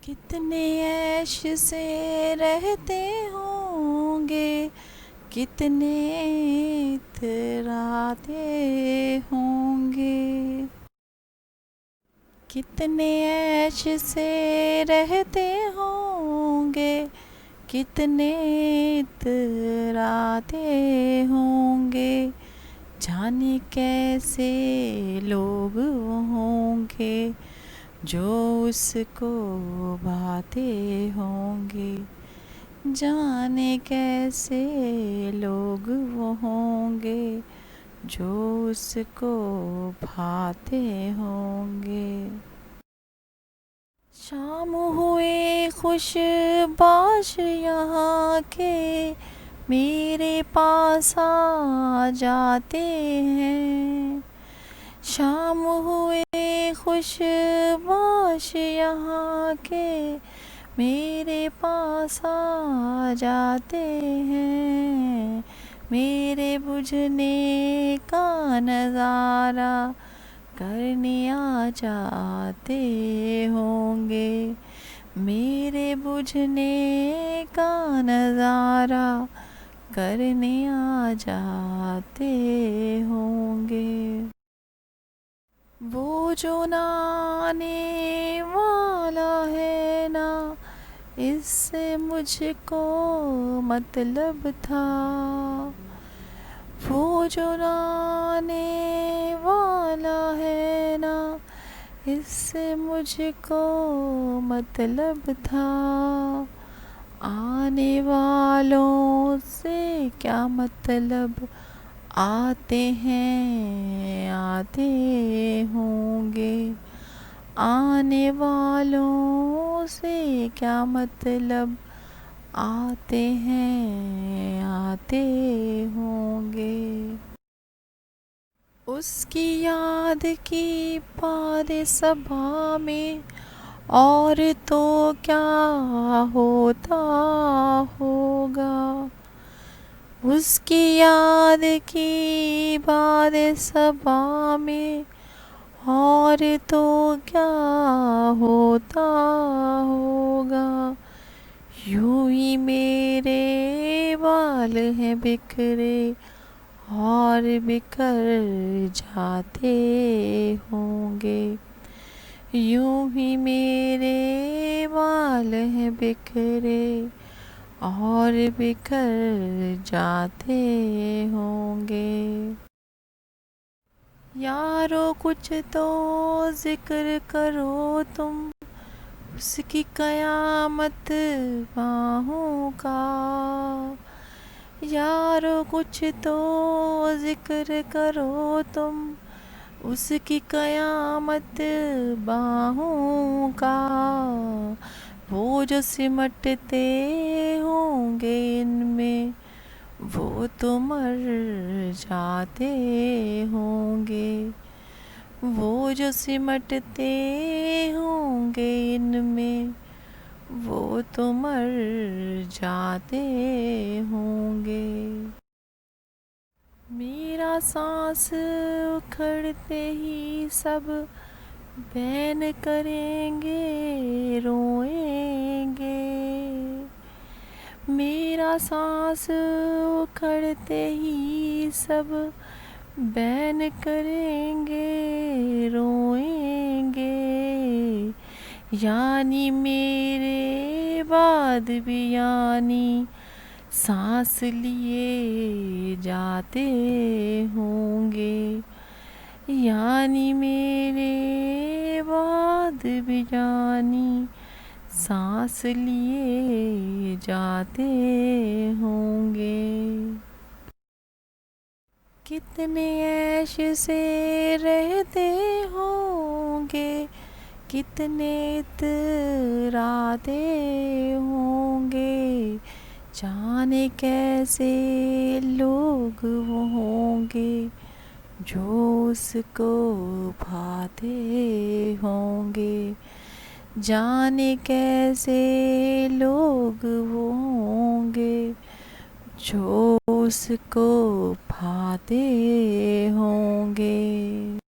कितने ऐश से रहते होंगे, कितने इतराते होंगे। कितने ऐश से रहते होंगे, कितने इतराते होंगे। जाने कैसे लोग होंगे जो उसको भाते होंगे। जाने कैसे लोग वो होंगे जो उसको भाते होंगे। शाम हुए खुशबाश यहाँ के मेरे पास आ जाते हैं। शाम हुए खुशबाश यहाँ के मेरे पास आ जाते हैं। मेरे बुझने का नज़ारा करने आ जाते होंगे। मेरे बुझने का नज़ारा करने आ जाते होंगे। वो जो ना आने वाला है ना, इससे मुझको मतलब था। वो जो ना आने वाला है ना, इससे मुझको मतलब था। आने वालों से क्या मतलब, आते हैं आते होंगे। आने वालों से क्या मतलब, आते हैं आते होंगे। उसकी याद की बात सभा में और तो क्या होता होगा। उसकी याद की बात सभा में और तो क्या होता होगा। यूं ही मेरे बाल हैं बिखरे और बिखर जाते होंगे। यूं ही मेरे बाल हैं बिखरे और बिखर जाते होंगे। यारो कुछ तो जिक्र करो तुम उसकी कयामत बाहों का। यारो कुछ तो जिक्र करो तुम उसकी कयामत बाहों का। वो जो सिमटते होंगे इनमें वो तो मर जाते होंगे। वो जो सिमटते होंगे इनमें वो तो मर जाते होंगे। मेरा सांस उखड़ते ही सब बैन करेंगे रोएंगे। मेरा सांस उखड़ते ही सब बैन करेंगे रोएंगे। यानी मेरे बाद भी यानी सांस लिए जाते होंगे। यानी मेरे बाद भी यानी सांस लिए जाते होंगे। कितने ऐश से रहते होंगे, कितने इतराते होंगे। जाने कैसे लोग वो होंगे जो उसको भाते होंगे। जाने कैसे लोग वो होंगे जो उसको भाते होंगे।